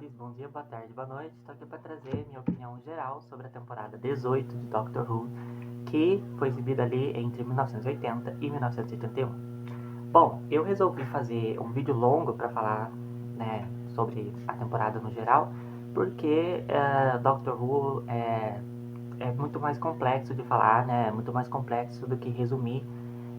senhores, bom dia, boa tarde, boa noite. Estou aqui para trazer minha opinião geral sobre a temporada 18 de Doctor Who, que foi exibida ali entre 1980 e 1981. Bom, eu resolvi fazer um vídeo longo para falar, né, sobre a temporada no geral, porque Doctor Who é muito mais complexo de falar, né, muito mais complexo do que resumir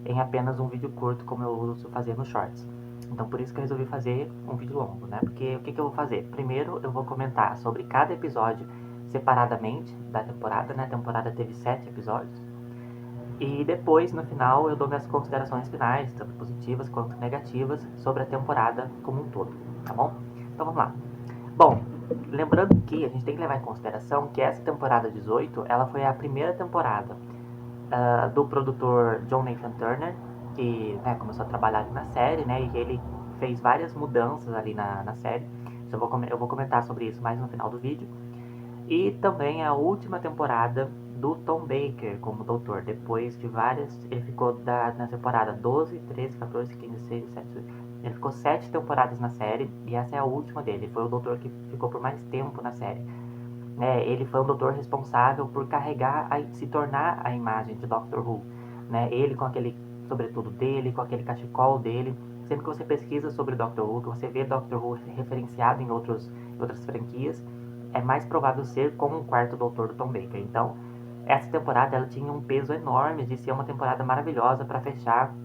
em apenas um vídeo curto, como eu uso fazer nos shorts. Então por isso que eu resolvi fazer um vídeo longo, né? Porque o que eu vou fazer? Primeiro eu vou comentar sobre cada episódio separadamente da temporada, né? A temporada teve 7 episódios. E depois, no final, eu dou minhas considerações finais, tanto positivas quanto negativas, sobre a temporada como um todo, tá bom? Então vamos lá. Bom, lembrando que a gente tem que levar em consideração que essa temporada 18, ela foi a primeira temporada do produtor John Nathan Turner, que começou a trabalhar ali na série, né, e ele fez várias mudanças ali na série. Eu vou comentar sobre isso mais no final do vídeo. E também a última temporada do Tom Baker como doutor, depois de várias, ele ficou na temporada 12, 13, 14, 15, 16, 17, 18. Ele ficou 7 temporadas na série e essa é a última dele. Foi o doutor que ficou por mais tempo na série. Ele foi um doutor responsável por carregar, se tornar a imagem de Doctor Who. Ele com aquele sobretudo dele, com aquele cachecol dele. Sempre que você pesquisa sobre Doctor Who, que você vê Doctor Who referenciado em outras franquias, é mais provável ser como um quarto doutor do Tom Baker. Então, essa temporada ela tinha um peso enorme de ser uma temporada maravilhosa para fechar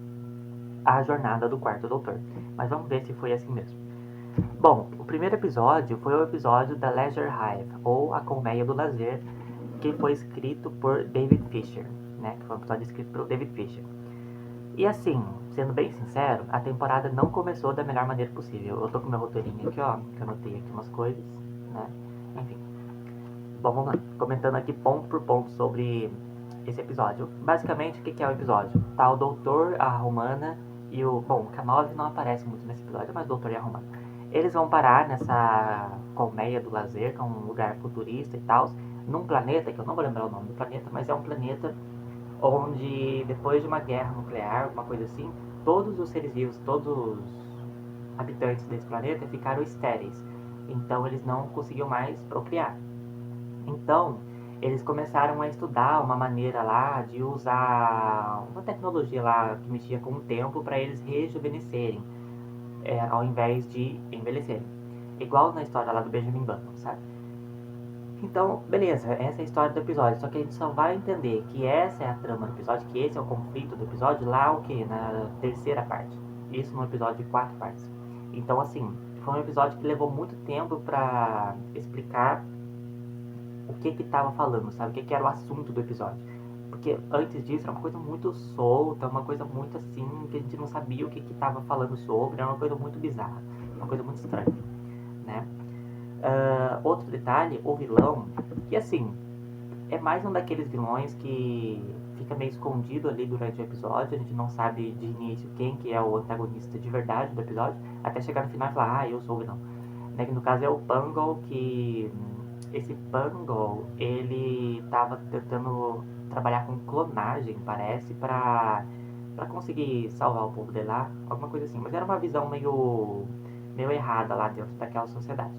a jornada do quarto doutor. Mas vamos ver se foi assim mesmo. Bom, o primeiro episódio foi o episódio da Leisure Hive, ou A Colmeia do Lazer, que foi escrito por David Fisher, né? Que foi um episódio escrito pelo David Fisher. E assim, sendo bem sincero, a temporada não começou da melhor maneira possível. Eu tô com meu roteirinho aqui, ó, que eu anotei aqui umas coisas, né? Enfim. Bom, vamos lá. Comentando aqui ponto por ponto sobre esse episódio. Basicamente, o que é o episódio? Tá o doutor, a romana e o... Bom, o K9 não aparece muito nesse episódio, mas o doutor e a romana. Eles vão parar nessa colmeia do lazer, que é um lugar futurista e tal, num planeta, que eu não vou lembrar o nome do planeta, mas é um planeta onde, depois de uma guerra nuclear, alguma coisa assim, todos os seres vivos, todos os habitantes desse planeta ficaram estéreis. Então eles não conseguiam mais procriar. Então, eles começaram a estudar uma maneira lá de usar uma tecnologia lá que mexia com o tempo para eles rejuvenescerem, ao invés de envelhecerem. Igual na história lá do Benjamin Button, sabe? Então, beleza, essa é a história do episódio. Só que a gente só vai entender que essa é a trama do episódio, que esse é o conflito do episódio lá o que? Na terceira parte. Isso no episódio de 4 partes. Então, assim, foi um episódio que levou muito tempo pra explicar o que tava falando, sabe? O que era o assunto do episódio. Porque antes disso era uma coisa muito solta, uma coisa muito assim, que a gente não sabia o que tava falando sobre, era uma coisa muito bizarra, uma coisa muito estranha, né? Outro detalhe, o vilão, que assim, é mais um daqueles vilões que fica meio escondido ali durante o episódio, a gente não sabe de início quem que é o antagonista de verdade do episódio, até chegar no final e falar, eu sou o vilão. Né, que no caso é o Pungle, que esse Pungle, ele tava tentando trabalhar com clonagem, parece, pra conseguir salvar o povo de lá, alguma coisa assim. Mas era uma visão meio errada lá dentro daquela sociedade.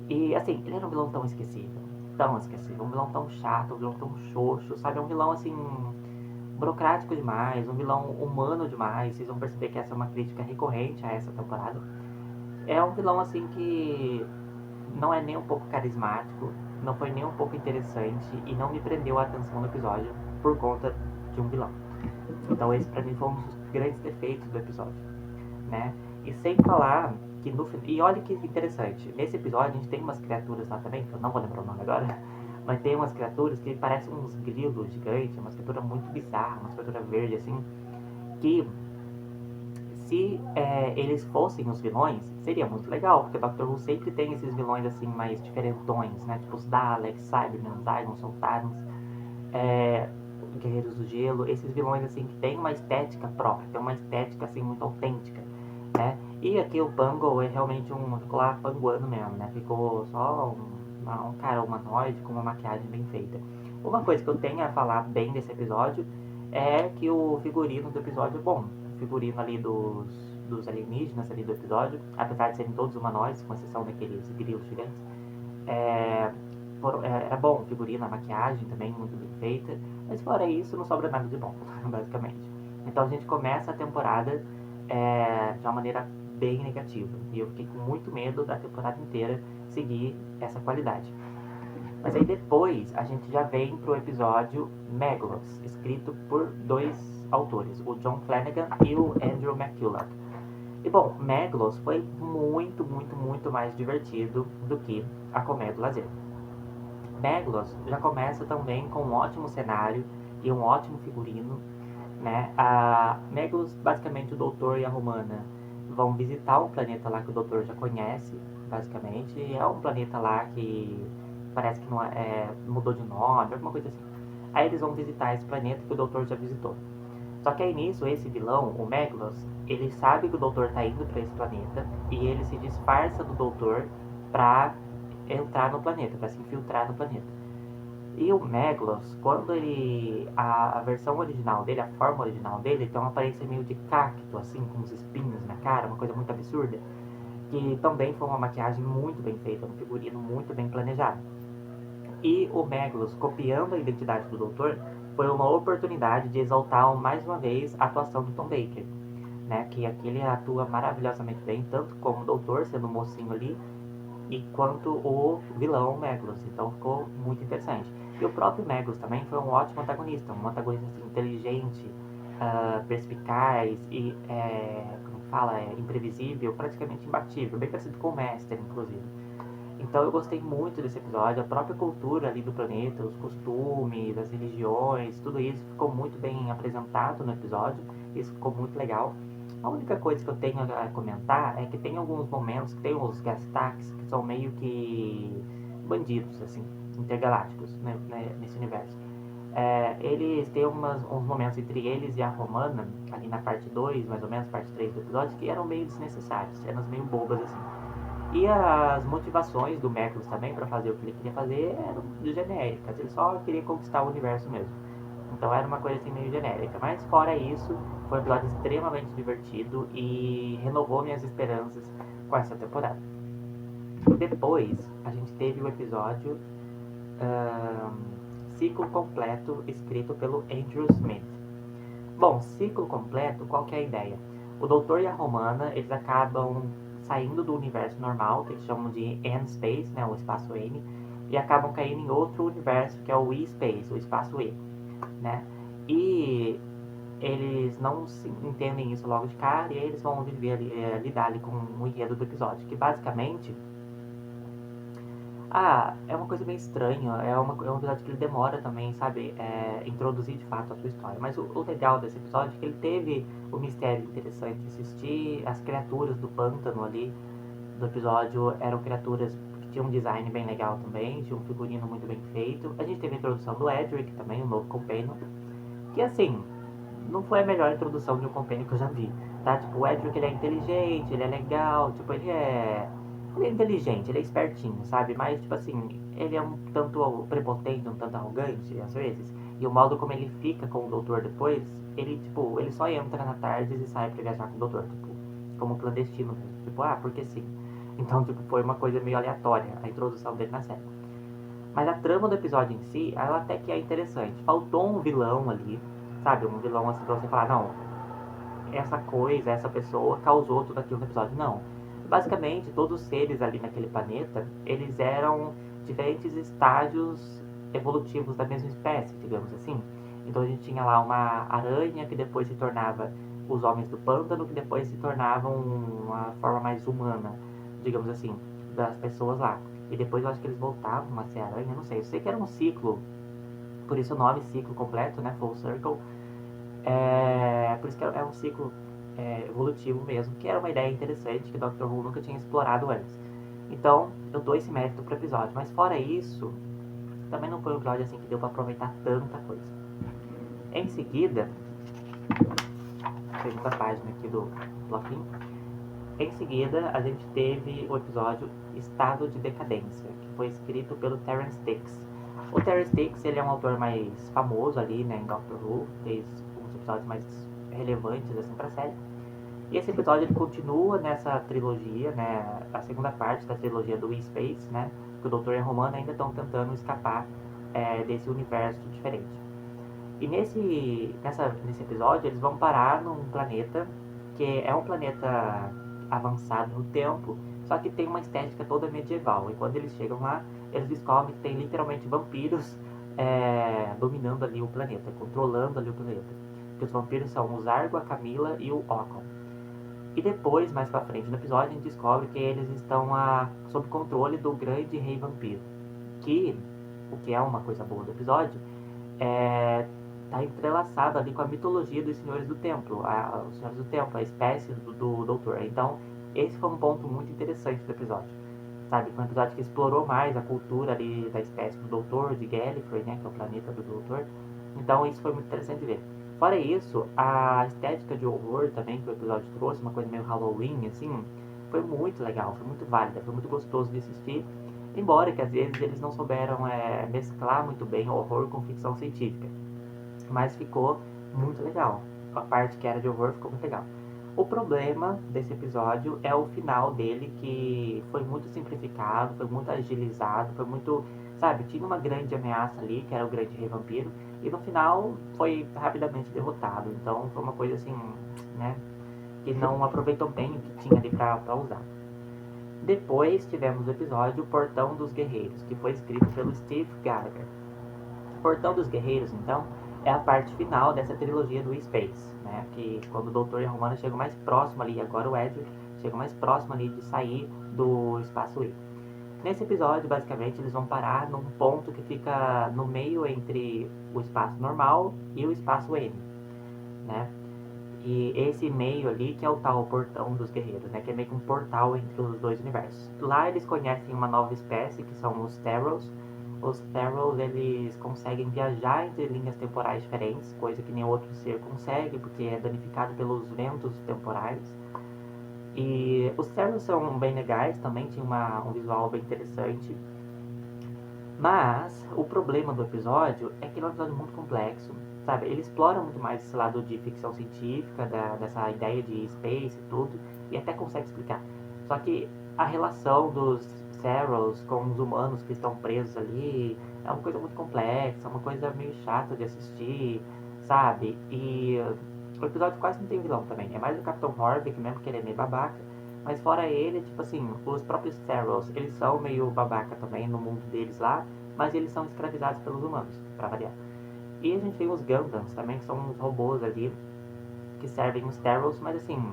E assim, ele era um vilão tão esquecível, um vilão tão chato, um vilão tão xoxo, sabe? É um vilão assim, burocrático demais, um vilão humano demais. Vocês vão perceber que essa é uma crítica recorrente a essa temporada. É um vilão assim que não é nem um pouco carismático, não foi nem um pouco interessante e não me prendeu a atenção no episódio por conta de um vilão. Então esse pra mim foi um dos grandes defeitos do episódio, né? E sem falar que no final... E olha que interessante, nesse episódio a gente tem umas criaturas lá também, que eu não vou lembrar o nome agora, mas tem umas criaturas que parecem uns grilos gigantes, uma criatura muito bizarra, uma criatura verde assim, que se eles fossem os vilões, seria muito legal, porque Doctor Who sempre tem esses vilões assim mais diferentões, né? Tipo os Daleks, Cybermen, Zygons, Sontarans, Guerreiros do Gelo, esses vilões assim que tem uma estética própria, tem uma estética assim muito autêntica, né? E aqui o Pungle é realmente ficou lá panguando mesmo, né? Ficou só um cara humanoide com uma maquiagem bem feita. Uma coisa que eu tenho a falar bem desse episódio é que o figurino do episódio é bom. O figurino ali dos alienígenas ali do episódio, apesar de serem todos humanoides, com exceção daqueles grilos gigantes. Era bom, figurino, a maquiagem também muito bem feita, mas fora isso não sobra nada de bom, basicamente. Então a gente começa a temporada de uma maneira bem negativa, e eu fiquei com muito medo da temporada inteira seguir essa qualidade. Mas aí depois a gente já vem pro episódio Meglos, escrito por dois autores, o John Flanagan e o Andrew McCulloch. E bom, Meglos foi muito, muito, muito mais divertido do que A Colmeia do Lazer. Meglos já começa também com um ótimo cenário e um ótimo figurino, né? A Meglos, basicamente, o doutor e a Romana vão visitar um planeta lá que o doutor já conhece, basicamente. É um planeta lá que parece que não mudou de nome, alguma coisa assim. Aí eles vão visitar esse planeta que o doutor já visitou. Só que aí nisso, esse vilão, o Meglos, ele sabe que o doutor tá indo para esse planeta e ele se disfarça do doutor pra entrar no planeta, pra se infiltrar no planeta. E o Meglos, quando ele. A versão original dele, a forma original dele, tem uma aparência meio de cacto, assim, com uns espinhos na cara, uma coisa muito absurda. Que também foi uma maquiagem muito bem feita, um figurino muito bem planejado. E o Meglos, copiando a identidade do doutor, foi uma oportunidade de exaltar mais uma vez a atuação do Tom Baker, né? Que aqui ele atua maravilhosamente bem, tanto como o doutor, sendo um mocinho ali, e quanto o vilão Meglos. Então ficou muito interessante. E o próprio Meglos também foi um ótimo antagonista, um antagonista assim, inteligente, perspicaz e, como fala, imprevisível, praticamente imbatível, bem parecido com o Master, inclusive. Então eu gostei muito desse episódio, a própria cultura ali do planeta, os costumes, as religiões, tudo isso ficou muito bem apresentado no episódio, isso ficou muito legal. A única coisa que eu tenho a comentar é que tem alguns momentos que tem os Gastax que são meio que bandidos, assim, intergalácticos, né, nesse universo. Eles têm uns momentos entre eles e a Romana, ali na parte 2, mais ou menos, parte 3 do episódio, que eram meio desnecessários, cenas meio bobas, assim. E as motivações do Meglos também para fazer o que ele queria fazer eram genéricas, ele só queria conquistar o universo mesmo. Então era uma coisa assim meio genérica. Mas fora isso, foi um episódio extremamente divertido e renovou minhas esperanças com essa temporada. Depois, a gente teve o episódio Ciclo Completo, escrito pelo Andrew Smith. Bom, ciclo completo, qual que é a ideia? O Doutor e a Romana, eles acabam saindo do universo normal, que eles chamam de N-Space, né, o espaço N, e acabam caindo em outro universo, que é o E-Space, o espaço E, né? E eles não se entendem isso logo de cara, e aí eles vão lidar ali com o enredo do episódio, que basicamente é uma coisa bem estranha, é um episódio que ele demora também, sabe, introduzir de fato a sua história. Mas o legal desse episódio é que ele teve o mistério interessante de assistir as criaturas do pântano ali do episódio, eram criaturas que tinham um design bem legal também, tinha um figurino muito bem feito. A gente teve a introdução do Edric também, o novo Companion, que assim, não foi a melhor introdução de um Companion que eu já vi, tá? Tipo, o Edric, ele é inteligente, ele é legal, tipo, ele é inteligente, ele é espertinho, sabe? Mas, tipo assim, ele é um tanto prepotente, um tanto arrogante, às vezes. E o modo como ele fica com o doutor depois, ele, tipo, ele só entra na tarde e sai pra viajar com o doutor, tipo, como clandestino mesmo. Tipo, porque sim. Então, tipo, foi uma coisa meio aleatória a introdução dele na série. Mas a trama do episódio em si, ela até que é interessante. Faltou um vilão ali, sabe? Um vilão assim pra você falar, não, essa coisa, essa pessoa causou tudo aquilo no episódio. Não. Basicamente, todos os seres ali naquele planeta, eles eram diferentes estágios evolutivos da mesma espécie, digamos assim. Então a gente tinha lá uma aranha que depois se tornava os homens do pântano, que depois se tornavam uma forma mais humana, digamos assim, das pessoas lá. E depois eu acho que eles voltavam a ser aranha, não sei. Eu sei que era um ciclo, por isso o nome ciclo completo, né? Full Circle. Por isso que é um ciclo evolutivo mesmo, que era uma ideia interessante que o Dr. Who nunca tinha explorado antes. Então, eu dou esse mérito pro episódio. Mas fora isso, também não foi um episódio assim que deu pra aproveitar tanta coisa. Em seguida, segunda página aqui do bloquinho. Em seguida, a gente teve o episódio Estado de Decadência, que foi escrito pelo Terence Dicks. O Terence Dicks, ele é um autor mais famoso ali, né, em Doctor Who, fez uns episódios mais relevantes assim pra série. E esse episódio ele continua nessa trilogia, né, a segunda parte da trilogia do E-Space, né, que o Doutor e a Romana ainda estão tentando escapar desse universo diferente. E nesse episódio eles vão parar num planeta que é um planeta avançado no tempo, só que tem uma estética toda medieval. E quando eles chegam lá, eles descobrem que tem literalmente vampiros dominando ali o planeta, controlando ali o planeta. Que os vampiros são o Zargo, a Camila e o Ocon. E depois, mais pra frente no episódio, a gente descobre que eles estão sob controle do grande rei vampiro. Que, o que é uma coisa boa do episódio, está entrelaçado ali com a mitologia dos Senhores do Templo, os Senhores do Templo, a espécie do Doutor. Então, esse foi um ponto muito interessante do episódio. Sabe, foi um episódio que explorou mais a cultura ali da espécie do Doutor, de Gallifrey, né, que é o planeta do Doutor. Então, isso foi muito interessante de ver. Fora isso, a estética de horror também que o episódio trouxe, uma coisa meio Halloween, assim, foi muito legal, foi muito válida, foi muito gostoso de assistir. Embora que às vezes eles não souberam mesclar muito bem horror com ficção científica. Mas ficou muito legal. A parte que era de horror ficou muito legal. O problema desse episódio é o final dele, que foi muito simplificado, foi muito agilizado, foi muito. Sabe, tinha uma grande ameaça ali, que era o grande rei vampiro, e no final foi rapidamente derrotado. Então foi uma coisa assim, né, que não aproveitou bem o que tinha ali pra usar. Depois tivemos o episódio Portão dos Guerreiros, que foi escrito pelo Steve Gallagher. Portão dos Guerreiros, então, é a parte final dessa trilogia do Space, né? Que quando o Doutor e a Romana chegam mais próximo ali, agora o Edric chega mais próximo ali de sair do espaço E. Nesse episódio, basicamente, eles vão parar num ponto que fica no meio entre o espaço normal e o espaço M, né? E esse meio ali que é o tal Portão dos Guerreiros, né? Que é meio que um portal entre os dois universos. Lá eles conhecem uma nova espécie, que são os Terrors. Os Terrors, eles conseguem viajar entre linhas temporais diferentes, coisa que nenhum outro ser consegue, porque é danificado pelos ventos temporais. E os Terrors são bem legais, também tinha um visual bem interessante. Mas o problema do episódio é que ele é um episódio muito complexo, sabe? Ele explora muito mais esse lado de ficção científica, dessa ideia de space e tudo, e até consegue explicar. Só que a relação dos Serals com os humanos que estão presos ali é uma coisa muito complexa, uma coisa meio chata de assistir, sabe? E o episódio quase não tem vilão também. É mais o Capitão Horvick mesmo, que ele é meio babaca. Mas fora ele, tipo assim, os próprios Serals, eles são meio babaca também no mundo deles lá, mas eles são escravizados pelos humanos, pra variar. E a gente tem os Gundams também, que são uns robôs ali, que servem os Serals, mas assim,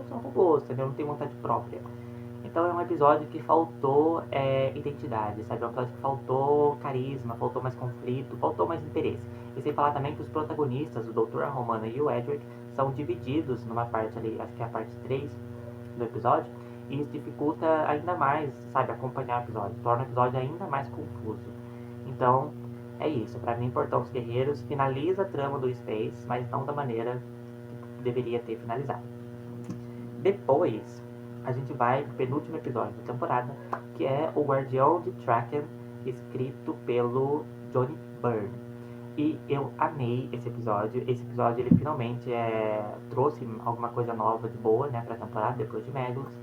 são robôs, entendeu? Não tem vontade própria. Então é um episódio que faltou identidade, sabe? É um episódio que faltou carisma, faltou mais conflito, faltou mais interesse. E sem falar também que os protagonistas, o Doutor, a Romana e o Edric, são divididos numa parte ali, acho que é a parte 3 do episódio, e isso dificulta ainda mais, sabe, acompanhar o episódio, torna o episódio ainda mais confuso. Então, é isso. Pra mim, Portão dos Guerreiros finaliza a trama do Space, mas não da maneira que deveria ter finalizado. Depois, a gente vai pro penúltimo episódio da temporada, que é o Guardião de Traken, escrito pelo Johnny Byrne. E eu amei esse episódio. Esse episódio ele finalmente trouxe alguma coisa nova de boa, né, pra temporada, depois de Magnus.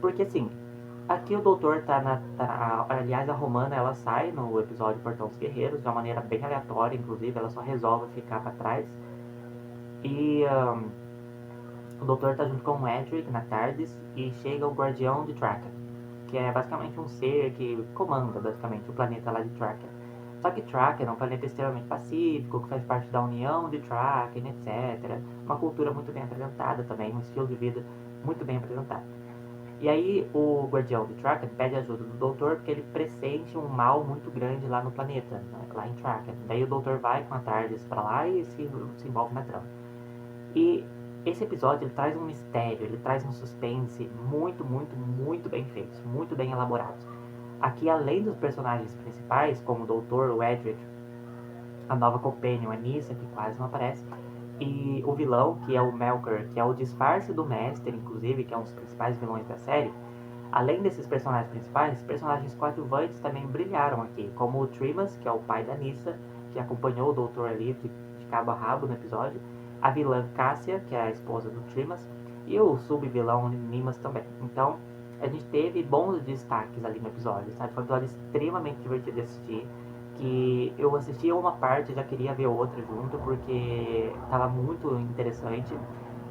Porque assim, aqui o doutor aliás, a Romana ela sai no episódio Portão dos Guerreiros de uma maneira bem aleatória, inclusive, ela só resolve ficar pra trás. E o doutor tá junto com o Edric na Tardes e chega o Guardião de Traken, que é basicamente um ser que comanda basicamente o planeta lá de Traken. Só que Traken é um planeta extremamente pacífico, que faz parte da União de Traken, etc. Uma cultura muito bem apresentada também, um estilo de vida muito bem apresentado. E aí o Guardião de Traken pede ajuda do doutor porque ele pressente um mal muito grande lá no planeta, né, lá em Traken. Daí o doutor vai com a Tardes pra lá e se envolve na trama. E esse episódio ele traz um mistério, ele traz um suspense muito, muito, muito bem feitos, muito bem elaborados. Aqui, além dos personagens principais, como o Doutor, o Edric, a nova Companion, a Nissa, que quase não aparece, e o vilão, que é o Melkor, que é o disfarce do Mestre, inclusive, que é um dos principais vilões da série, além desses personagens principais, personagens coadjuvantes também brilharam aqui, como o Trimas, que é o pai da Nissa, que acompanhou o Doutor ali de cabo a rabo no episódio, a vilã Cássia, que é a esposa do Trimas, e o sub-vilão Nimas também. Então, a gente teve bons destaques ali no episódio, sabe? Foi um episódio extremamente divertido de assistir, que eu assistia uma parte e já queria ver outra junto, porque estava muito interessante.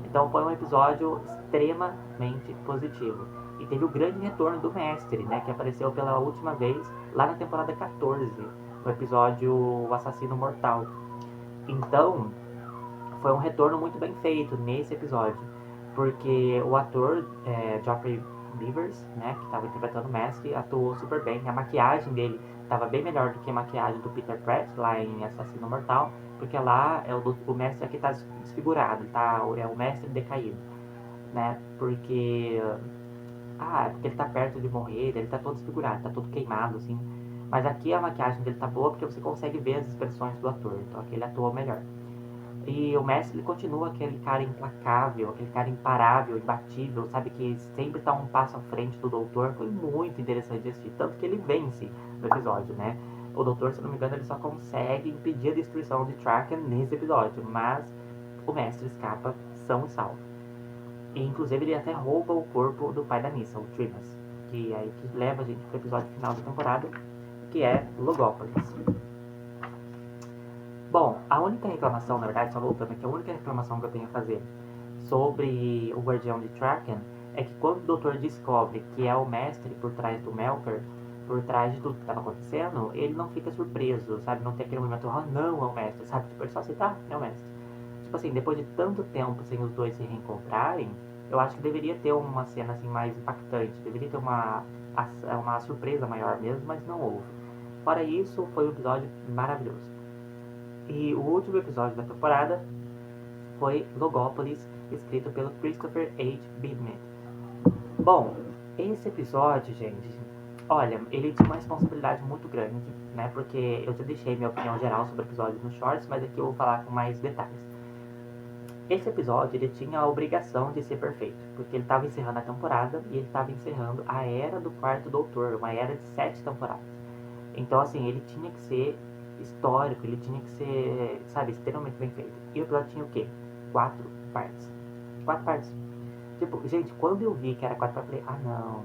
Então foi um episódio extremamente positivo. E teve o grande retorno do mestre, né? Que apareceu pela última vez lá na temporada 14, no episódio O Assassino Mortal. Então, foi um retorno muito bem feito nesse episódio, porque o ator Geoffrey Beavers, né, que estava interpretando o mestre, atuou super bem. A maquiagem dele estava bem melhor do que a maquiagem do Peter Pratt lá em Assassino Mortal, porque lá o mestre aqui está desfigurado, é o mestre decaído, né, porque ele tá perto de morrer, ele tá todo desfigurado, tá todo queimado, assim. Mas aqui a maquiagem dele tá boa porque você consegue ver as expressões do ator, então aqui ele atuou melhor. E o Messi ele continua aquele cara implacável, aquele cara imparável, imbatível, sabe? Que sempre tá um passo à frente do Doutor. Foi muito interessante de assistir. Tanto que ele vence no episódio, né? O Doutor, se não me engano, ele só consegue impedir a destruição de Traken nesse episódio. Mas o Mestre escapa são e salvo. E inclusive ele até rouba o corpo do pai da Nissa, o Trimas. Que é aí que leva a gente pro episódio final da temporada, que é Logópolis. Bom, a única reclamação, na verdade, só voltando aqui, a única reclamação que eu tenho a fazer sobre o Guardião de Traken é que quando o doutor descobre que é o mestre por trás do Melkor, por trás de tudo que estava acontecendo, ele não fica surpreso, sabe? Não tem aquele momento, ah, não, é o mestre, sabe? Tipo, ele só aceitar, é o mestre. Tipo assim, depois de tanto tempo sem os dois se reencontrarem, eu acho que deveria ter uma cena assim mais impactante, deveria ter uma surpresa maior mesmo, mas não houve. Fora isso, foi um episódio maravilhoso. E o último episódio da temporada foi Logópolis, escrito pelo Christopher H. Bidman. Bom, esse episódio, gente, olha, ele tinha uma responsabilidade muito grande, né? Porque eu já deixei minha opinião geral sobre o episódio no Shorts, mas aqui eu vou falar com mais detalhes. Esse episódio, ele tinha a obrigação de ser perfeito, porque ele estava encerrando a temporada e ele estava encerrando a era do Quarto Doutor, uma era de 7 temporadas. Então, assim, ele tinha que ser histórico, ele tinha que ser, sabe, extremamente bem feito. E o episódio tinha o quê? 4 partes. 4 partes. Tipo, gente, quando eu vi que era 4 partes, eu falei, ah, não.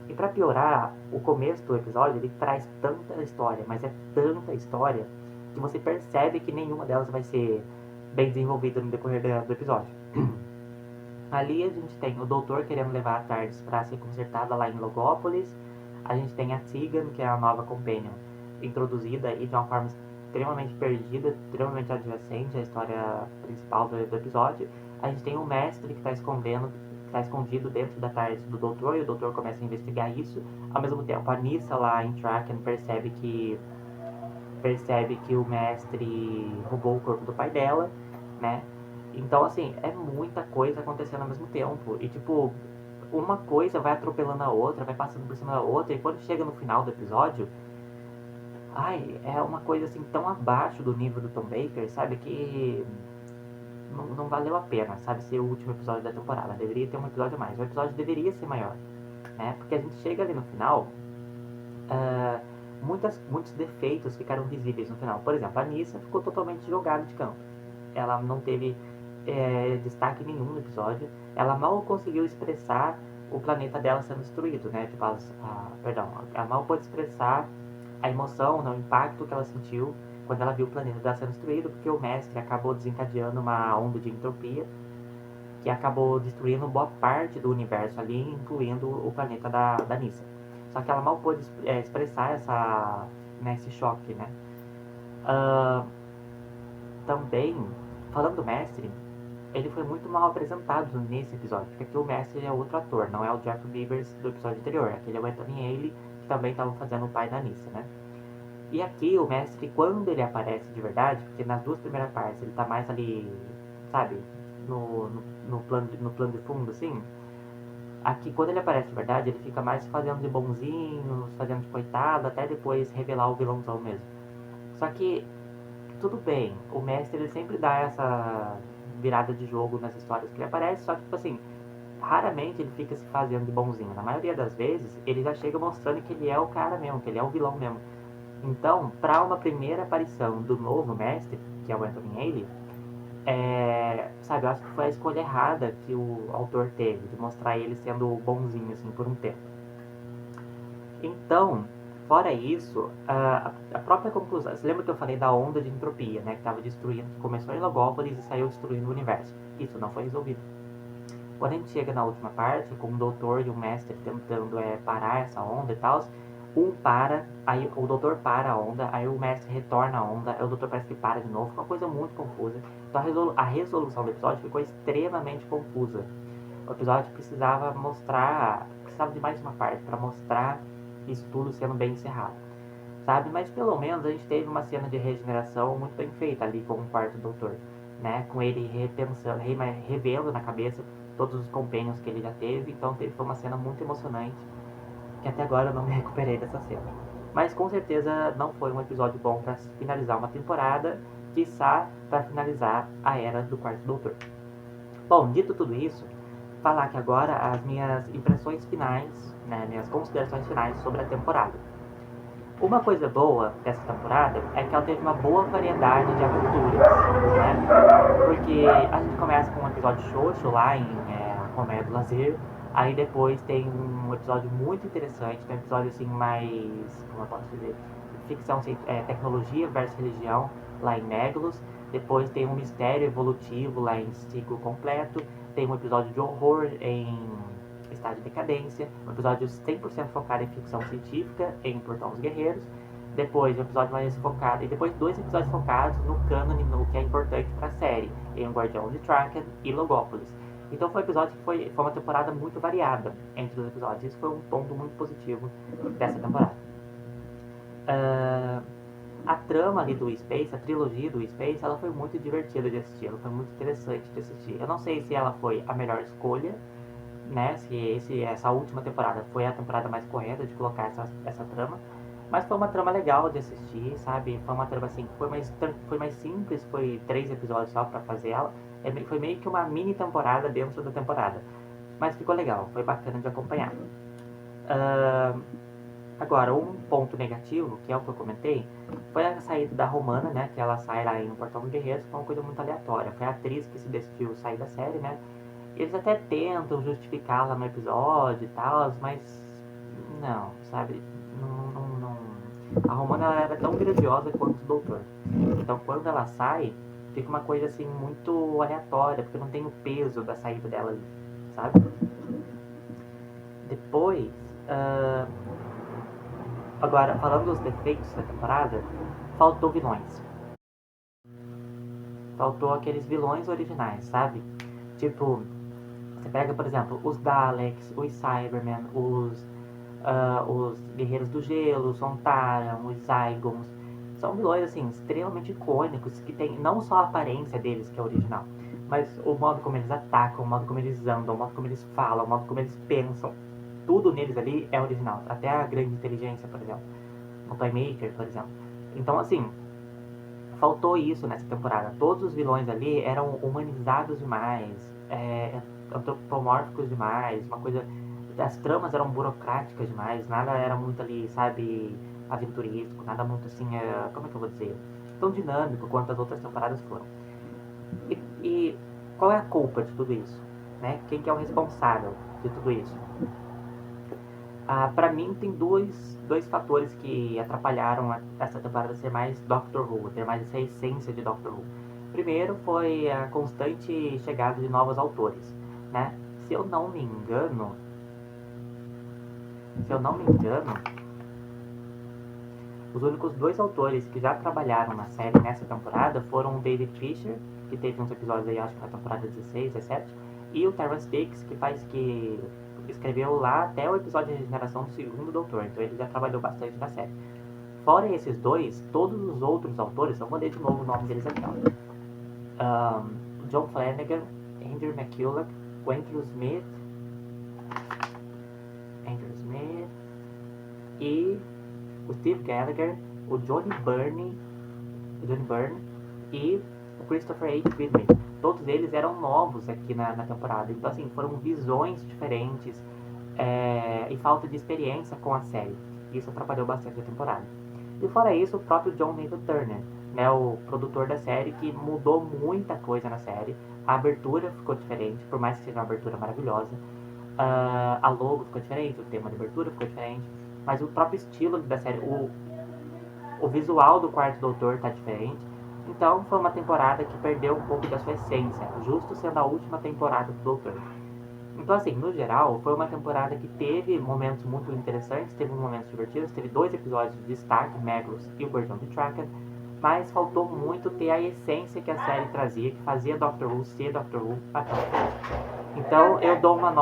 E pra piorar, o começo do episódio, ele traz tanta história, mas é tanta história, que você percebe que nenhuma delas vai ser bem desenvolvida no decorrer do episódio. Ali a gente tem o doutor querendo levar a Tardes para ser consertada lá em Logópolis. A gente tem a Tegan, que é a nova companion, introduzida e de uma forma extremamente perdida, extremamente adjacente à história principal do episódio. A gente tem o mestre que está escondido dentro da Tardes do doutor, e o doutor começa a investigar isso. Ao mesmo tempo, a Nissa lá em Traken percebe que o mestre roubou o corpo do pai dela, né? Então, assim, é muita coisa acontecendo ao mesmo tempo. E, tipo, uma coisa vai atropelando a outra, vai passando por cima da outra, e quando chega no final do episódio, ai, é uma coisa assim tão abaixo do nível do Tom Baker, sabe? Que não valeu a pena, sabe? Ser o último episódio da temporada. Deveria ter um episódio a mais. O episódio deveria ser maior, né? Porque a gente chega ali no final. Muitos defeitos ficaram visíveis no final. Por exemplo, a Nissa ficou totalmente jogada de canto. Ela não teve destaque nenhum no episódio. Ela mal conseguiu expressar o planeta dela sendo destruído, né? Tipo, perdão, ela mal pôde expressar a emoção, né, o impacto que ela sentiu quando ela viu o planeta dela sendo destruído, porque o mestre acabou desencadeando uma onda de entropia que acabou destruindo boa parte do universo ali, incluindo o planeta da Nissa. Só que ela mal pôde expressar esse choque, né? Também, falando do mestre, ele foi muito mal apresentado nesse episódio, porque aqui o mestre é outro ator, não é o Jeff Beavers do episódio anterior, aquele é o Anthony Haley, que também estava fazendo o pai da Nissa, né? E aqui o mestre, quando ele aparece de verdade, porque nas duas primeiras partes ele tá mais ali, sabe, no plano de fundo, assim, aqui, quando ele aparece de verdade, ele fica mais fazendo de bonzinho, fazendo de coitado, até depois revelar o vilãozão mesmo. Só que, tudo bem, o mestre ele sempre dá essa virada de jogo nas histórias que ele aparece, só que, tipo assim, raramente ele fica se fazendo de bonzinho. Na maioria das vezes, ele já chega mostrando que ele é o cara mesmo, que ele é o vilão mesmo. Então, para uma primeira aparição do novo mestre, que é o Anthony Haley, sabe, eu acho que foi a escolha errada que o autor teve, de mostrar ele sendo bonzinho, assim, por um tempo. Então, fora isso, a própria conclusão... Você lembra que eu falei da onda de entropia, né? Que estava destruindo, que começou em Logópolis e saiu destruindo o universo. Isso não foi resolvido. Quando a gente chega na última parte, com o doutor e o mestre tentando parar essa onda e tal, um para, aí o doutor para a onda, aí o mestre retorna a onda, aí o doutor parece que para de novo, ficou uma coisa muito confusa. Então a resolução do episódio ficou extremamente confusa. O episódio precisava de mais uma parte para mostrar isso tudo sendo bem encerrado, sabe? Mas pelo menos a gente teve uma cena de regeneração muito bem feita ali com o quarto doutor, né? Com ele repensando, revendo na cabeça todos os companions que ele já teve. Então foi uma cena muito emocionante, que até agora eu não me recuperei dessa cena. Mas com certeza não foi um episódio bom para finalizar uma temporada, quiçá para finalizar a era do quarto doutor. Bom, dito tudo isso, falar aqui agora as minhas impressões finais, né, minhas considerações finais sobre a temporada. Uma coisa boa dessa temporada é que ela teve uma boa variedade de aventuras, né? Porque a gente começa com um episódio xoxo lá em A Colmeia do Lazer, aí depois tem um episódio muito interessante, tem um episódio assim mais, como eu posso dizer, ficção, tecnologia versus religião lá em Négulos, depois tem um mistério evolutivo lá em Ciclo Completo, tem um episódio de horror em Estado de Decadência, um episódio 100% focado em ficção científica, em Portão dos Guerreiros, depois um episódio mais focado, e depois 2 episódios focados no cânone, no que é importante para a série, em Guardião de Traken e Logópolis. Então foi um episódio que foi uma temporada muito variada entre os episódios. Isso foi um ponto muito positivo dessa temporada. A trama ali do Space, a trilogia do Space, ela foi muito divertida de assistir, ela foi muito interessante de assistir. Eu não sei se ela foi a melhor escolha, né, se essa última temporada foi a temporada mais correta de colocar essa trama, mas foi uma trama legal de assistir, sabe? Foi uma trama assim que foi mais simples, foi 3 episódios só pra fazer ela, foi meio que uma mini temporada dentro da temporada, mas ficou legal, foi bacana de acompanhar. Agora, um ponto negativo, que é o que eu comentei, foi a saída da Romana, né? Que ela sai lá em Portão dos Guerreiros, foi uma coisa muito aleatória. Foi a atriz que se decidiu sair da série, né? Eles até tentam justificá-la no episódio e tal, mas não, sabe? Não. A Romana ela era tão grandiosa quanto o Doutor. Então quando ela sai, fica uma coisa assim muito aleatória, porque não tem o peso da saída dela ali, sabe? Depois, agora falando dos defeitos da temporada, faltou vilões. Faltou aqueles vilões originais, sabe? Tipo, você pega, por exemplo, os Daleks, os Cybermen, os Guerreiros do Gelo, os Sontaran, os Zygons. São vilões, assim, extremamente icônicos, que tem não só a aparência deles, que é original, mas o modo como eles atacam, o modo como eles andam, o modo como eles falam, o modo como eles pensam. Tudo neles ali é original. Até a grande inteligência, por exemplo. O Toymaker, por exemplo. Então, assim, faltou isso nessa temporada. Todos os vilões ali eram humanizados demais, antropomórficos demais, uma coisa... As tramas eram burocráticas demais, nada era muito ali, sabe, aventurístico, nada muito assim, como é que eu vou dizer? Tão dinâmico quanto as outras temporadas foram. E qual é a culpa de tudo isso? Né? Quem que é o responsável de tudo isso? Para mim, tem dois fatores que atrapalharam essa temporada ser mais Doctor Who, ter mais essa essência de Doctor Who. Primeiro foi a constante chegada de novos autores, né? Se eu não me engano, os únicos 2 autores que já trabalharam na série nessa temporada foram o David Fisher, que teve uns episódios aí, acho que na temporada 16, 17, e o Terrence Dicks, que escreveu lá até o episódio de regeneração do segundo Doutor, então ele já trabalhou bastante na série. Fora esses 2, todos os outros autores, eu vou ler de novo o nome deles aqui, ó. John Flanagan, Andrew McCulloch, Andrew Smith e o Steve Gallagher, o Johnny Byrne e o Christopher H. Whitney. Todos eles eram novos aqui na temporada. Então, assim, foram visões diferentes e falta de experiência com a série. Isso atrapalhou bastante a temporada. E fora isso, o próprio John Nathan Turner, né, o produtor da série, que mudou muita coisa na série. A abertura ficou diferente, por mais que seja uma abertura maravilhosa. A logo ficou diferente, o tema de abertura ficou diferente, mas o próprio estilo da série, o visual do Quarto Doutor tá diferente. Então foi uma temporada que perdeu um pouco da sua essência, justo sendo a última temporada do Doutor. Então, assim, no geral, foi uma temporada que teve momentos muito interessantes, teve momentos divertidos, teve 2 episódios de destaque, Magnus e o Guardião de Traken, mas faltou muito ter a essência que a série trazia, que fazia Doctor Who ser Doctor Who até o final. Então, uma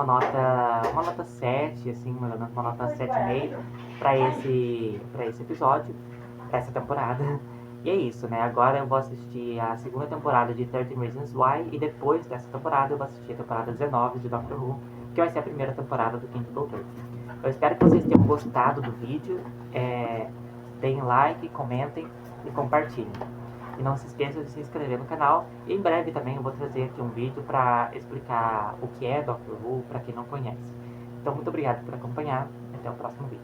nota 7, assim, mais ou menos uma nota 7,5 para esse episódio, para essa temporada. E é isso, né? Agora eu vou assistir a segunda temporada de 13 Reasons Why e depois dessa temporada eu vou assistir a temporada 19 de Doctor Who, que vai ser a primeira temporada do Quinto Doutor. Eu espero que vocês tenham gostado do vídeo. Deem like, comentem e compartilhem. E não se esqueçam de se inscrever no canal. E em breve também eu vou trazer aqui um vídeo para explicar o que é Doctor Who para quem não conhece. Então muito obrigado por acompanhar e até o próximo vídeo.